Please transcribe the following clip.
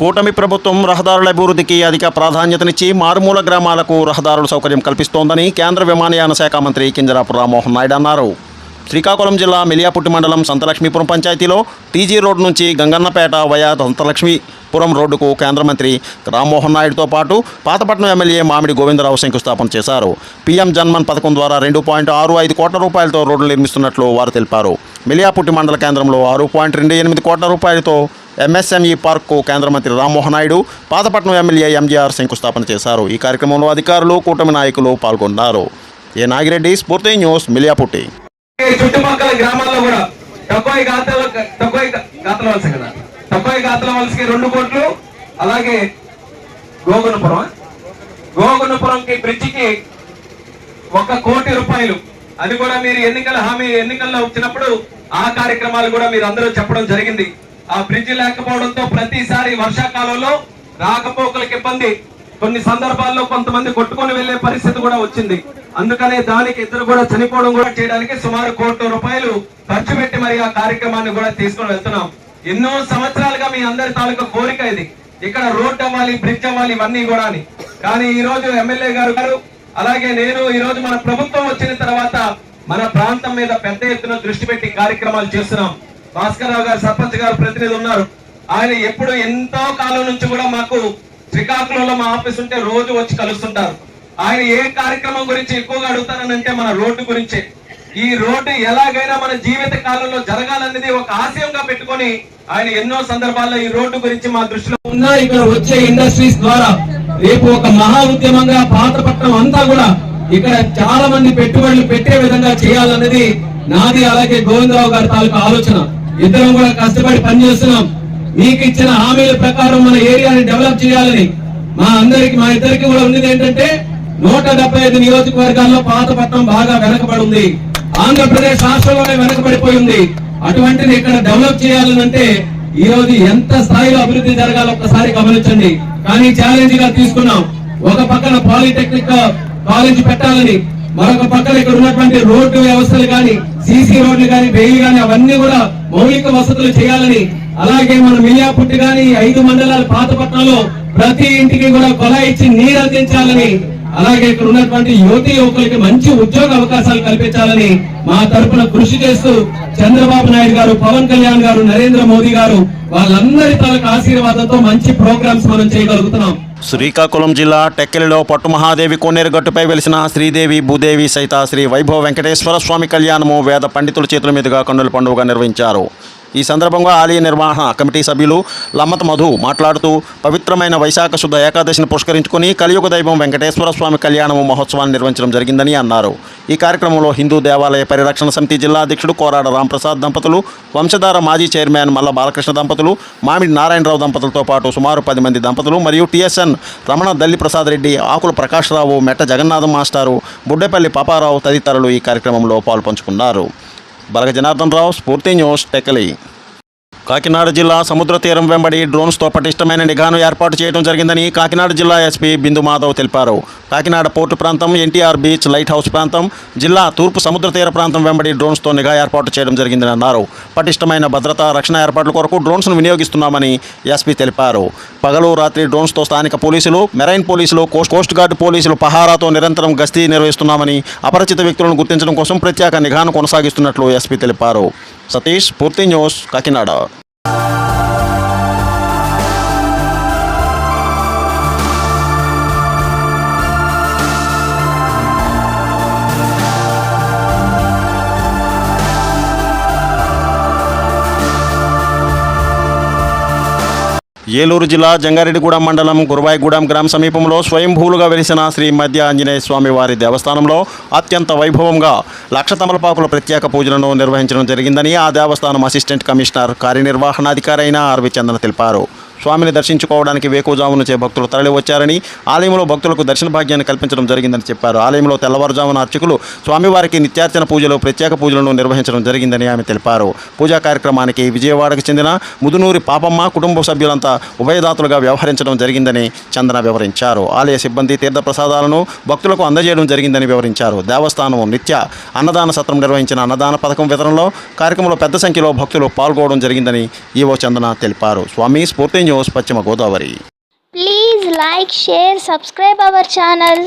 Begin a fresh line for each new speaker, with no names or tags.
కూటమి ప్రభుత్వం రహదారుల అభివృద్ధికి అధిక ప్రాధాన్యతనిచ్చి మారుమూల గ్రామాలకు రహదారుల సౌకర్యం కల్పిస్తోందని కేంద్ర విమానయాన శాఖ మంత్రి కింజరాపు రామ్మోహన్ నాయుడు అన్నారు. శ్రీకాకుళం జిల్లా మిలియాపుట్టి మండలం సంతలక్ష్మీపురం పంచాయతీలో టీజీ రోడ్ నుంచి గంగన్నపేట వయా సంతలక్ష్మీపురం రోడ్డుకు కేంద్ర మంత్రి రామ్మోహన్ నాయుడుతో పాటు పాతపట్నం ఎమ్మెల్యే మామిడి గోవిందరావు శంకుస్థాపన చేశారు. పీఎం జన్మన్ పథకం ద్వారా 2.65 కోట్ల రూపాయలతో రోడ్లు నిర్మిస్తున్నట్లు వారు తెలిపారు. మిలియాపుట్టి మండల కేంద్రంలో 6.28 కోట్ల రూపాయలతో ఎంఎస్ఎంఈ పార్క్కు కేంద్ర మంత్రి రామ్మోహన్ నాయుడు, పాతపట్నం ఎమ్మెల్యే ఎంజీఆర్ శంకుస్థాపన చేశారు. ఈ కార్యక్రమంలో అధికారులు, కూటమి నాయకులు పాల్గొన్నారు. ఏ నాగిరెడ్డి, స్ఫూర్తి న్యూస్, మిలియాపుట్టి.
చుట్టుపక్కల గ్రామాల్లో కూడా తక్కువ గాతల వలసకి 2 కోట్లు, అలాగే గోగునపురంకి బ్రిడ్జికి 1 కోటి రూపాయలు. అది కూడా మీరు ఎన్నికల్లో వచ్చినప్పుడు ఆ కార్యక్రమాలు కూడా మీరు అందరూ చెప్పడం జరిగింది. ఆ బ్రిడ్జి లేకపోవడంతో ప్రతిసారి వర్షాకాలంలో రాకపోకలకు ఇబ్బంది, కొన్ని సందర్భాల్లో కొంతమంది కొట్టుకొని వెళ్లే పరిస్థితి కూడా వచ్చింది. అందుకనే దానికి ఇద్దరు కూడా చనిపోవడం కూడా చేయడానికి సుమారు 1 కోటి రూపాయలు ఖర్చు పెట్టి మరి ఆ కార్యక్రమాన్ని కూడా తీసుకొని వెళ్తున్నాం. ఎన్నో సంవత్సరాలుగా మీ అందరి తాలూకా కోరిక ఇది, ఇక్కడ రోడ్ అవ్వాలి, బ్రిడ్జ్ అవ్వాలి, ఇవన్నీ కూడా అని. కానీ ఈ రోజు ఎమ్మెల్యే గారు అలాగే నేను ఈ రోజు మన ప్రభుత్వం వచ్చిన తర్వాత మన ప్రాంతం మీద పెద్ద ఎత్తున దృష్టి పెట్టి కార్యక్రమాలు చేస్తున్నాం. భాస్కర్ రావు గారు సర్పంచ్ గారు ప్రతినిధి ఉన్నారు. ఆయన ఎప్పుడు ఎంతో కాలం నుంచి కూడా మాకు శ్రీకాకుళంలో మా ఆఫీస్ ఉంటే రోజు వచ్చి కలుస్తుంటారు. ఆయన ఏ కార్యక్రమం గురించి ఎక్కువగా అడుగుతారనంటే మన రోడ్డు గురించే. ఈ రోడ్డు ఎలాగైనా మన జీవిత కాలంలో జరగాలనేది ఒక ఆశయంగా పెట్టుకొని ఆయన ఎన్నో సందర్భాల్లో ఈ రోడ్డు గురించి మా దృష్టిలో ఉన్న ఇక్కడ వచ్చే ఇండస్ట్రీస్ ద్వారా రేపు ఒక మహా ఉద్యమంగా పాతపట్నం అంతా కూడా ఇక్కడ చాలా మంది పెట్టుబడులు పెట్టే విధంగా చేయాలన్నది నాది, అలాగే గోవిందరావు గారి తాలూకా ఆలోచన. ఇద్దరం కూడా కష్టపడి పనిచేస్తున్నాం. మీకు ఇచ్చిన హామీల ప్రకారం మన ఏరియాని డెవలప్ చేయాలని మా ఇద్దరికి కూడా ఉన్నది ఏంటంటే 175 నియోజకవర్గాల్లో పాతపట్నం బాగా వెనకబడి ఉంది. ఆంధ్రప్రదేశ్ రాష్ట్రంలోనే వెనకబడిపోయింది. అటువంటిది ఇక్కడ డెవలప్ చేయాలనంటే ఈ రోజు ఎంత స్థాయిలో అభివృద్ధి జరగాలో ఒక్కసారి గమనించండి. కానీ ఛాలెంజ్ గా తీసుకున్నాం. ఒక పక్కన పాలిటెక్నిక్ కాలేజీ పెట్టాలని, మరొక పక్కన ఇక్కడ ఉన్నటువంటి రోడ్డు వ్యవస్థలు కానీ, సీసీ రోడ్లు కానీ, బెయిల్ కానీ అవన్నీ కూడా మౌలిక వసతులు చేయాలని, అలాగే మన మిలియాపుట్టి గాని 5 మండలాల పాతపట్నంలో ప్రతి ఇంటికి కూడా కొలాయి ఇచ్చి నీరు అందించాలని, అలాగే ఇక్కడ ఉన్నటువంటి యువతి యువకులకి మంచి ఉద్యోగ అవకాశాలు కల్పించాలని మా తరపున కృషి చేస్తూ చంద్రబాబు నాయుడు గారు, పవన్ కళ్యాణ్ గారు, నరేంద్ర మోదీ గారు వాళ్ళందరి తాలూకు ఆశీర్వాదంతో మంచి ప్రోగ్రామ్స్ మనం చేయగలుగుతున్నాం.
శ్రీకాకుళం జిల్లా టెక్కెలిలో పట్టు మహాదేవి కోనేరు గట్టుపై వెలిసిన శ్రీదేవి భూదేవి సహిత శ్రీ వైభవ వెంకటేశ్వర స్వామి కళ్యాణము వేద పండితుల చేతుల మీదుగా కన్నుల పండుగగా నిర్వహించారు. ఈ సందర్భంగా ఆలయ నిర్వహణ కమిటీ సభ్యులు లమ్మత్ మధు మాట్లాడుతూ పవిత్రమైన వైశాఖ శుద్ధ ఏకాదశిని పురస్కరించుకుని కలియుగ దైవం వెంకటేశ్వర స్వామి కళ్యాణము మహోత్సవాన్ని నిర్వహించడం జరిగిందని అన్నారు. ఈ కార్యక్రమంలో హిందూ దేవాలయ పరిరక్షణ సమితి జిల్లా అధ్యక్షుడు కోరాడ రాంప్రసాద్ దంపతులు, వంశధార మాజీ చైర్మన్ మల్ల బాలకృష్ణ దంపతులు, మామిడి నారాయణరావు దంపతులతో పాటు సుమారు 10 మంది దంపతులు మరియు టిఎస్ఎన్ రమణ దల్లి ప్రసాద్ రెడ్డి, ఆకుల ప్రకాశ్రావు, మెట్ట జగన్నాథం మాస్టారు, బుడ్డేపల్లి పాపారావు తదితరులు ఈ కార్యక్రమంలో పాల్పంచుకున్నారు. బలగ జనార్దన్ రావు, స్ఫూర్తి న్యూస్, టెక్కలి. కాకినాడ జిల్లా సముద్ర తీరం వెంబడి డ్రోన్స్తో పటిష్టమైన నిఘాను ఏర్పాటు చేయడం జరిగిందని కాకినాడ జిల్లా ఎస్పీ బిందు మాధవ్ తెలిపారు. కాకినాడ పోర్టు ప్రాంతం, ఎన్టీఆర్ బీచ్, లైట్ హౌస్ ప్రాంతం, జిల్లా తూర్పు సముద్ర తీర ప్రాంతం వెంబడి డ్రోన్స్తో నిఘా ఏర్పాటు చేయడం జరిగిందని అన్నారు. పటిష్టమైన భద్రతా రక్షణ ఏర్పాట్ల కొరకు డ్రోన్స్ను వినియోగిస్తున్నామని ఎస్పీ తెలిపారు. పగలు రాత్రి డ్రోన్స్తో స్థానిక పోలీసులు, మెరైన్ పోలీసులు, కోస్ట్ గార్డ్ పోలీసులు పహారాతో నిరంతరం గస్తీ నిర్వహిస్తున్నామని, అపరిచిత వ్యక్తులను గుర్తించడం కోసం ప్రత్యేక నిఘాను కొనసాగిస్తున్నట్లు ఎస్పీ తెలిపారు. సతీష్, పూర్తి న్యూస్, కాకినాడ. ఏలూరు జిల్లా జంగారెడ్డిగూడెం మండలం గురువాయిగూడెం గ్రామ సమీపంలో స్వయంభూలుగా వెలిసిన శ్రీ మధ్య ఆంజనేయ స్వామి వారి దేవస్థానంలో అత్యంత వైభవంగా 1,00,000 తమలపాకుల ప్రత్యేక పూజలను నిర్వహించడం జరిగిందని ఆ దేవస్థానం అసిస్టెంట్ కమిషనర్ కార్యనిర్వహణాధికారి అయిన ఆర్వి చందన తెలిపారు. స్వామిని దర్శించుకోవడానికి వేకువజాము నుంచే భక్తులు తరలి వచ్చారని, ఆలయంలో భక్తులకు దర్శన భాగ్యాన్ని కల్పించడం జరిగిందని చెప్పారు. ఆలయంలో తెల్లవారుజామున అర్చకులు స్వామివారికి నిత్యార్చన పూజలు, ప్రత్యేక పూజలను నిర్వహించడం జరిగిందని ఆమె తెలిపారు. పూజా కార్యక్రమానికి విజయవాడకు చెందిన ముదునూరి పాపమ్మ కుటుంబ సభ్యులంతా ఉభయదాతలుగా వ్యవహరించడం జరిగిందని చందన వివరించారు. ఆలయ సిబ్బంది తీర్థ ప్రసాదాలను భక్తులకు అందజేయడం జరిగిందని వివరించారు. దేవస్థానం నిత్య అన్నదాన సత్రం నిర్వహించిన అన్నదాన పథకం వితరణలో కార్యక్రమంలో పెద్ద సంఖ్యలో భక్తులు పాల్గొనడం జరిగిందని ఈవో చందన తెలిపారు. స్వామి, స్ఫూర్తి న్యూస్, పశ్చిమ Godavari.
Please like, share, subscribe our channel.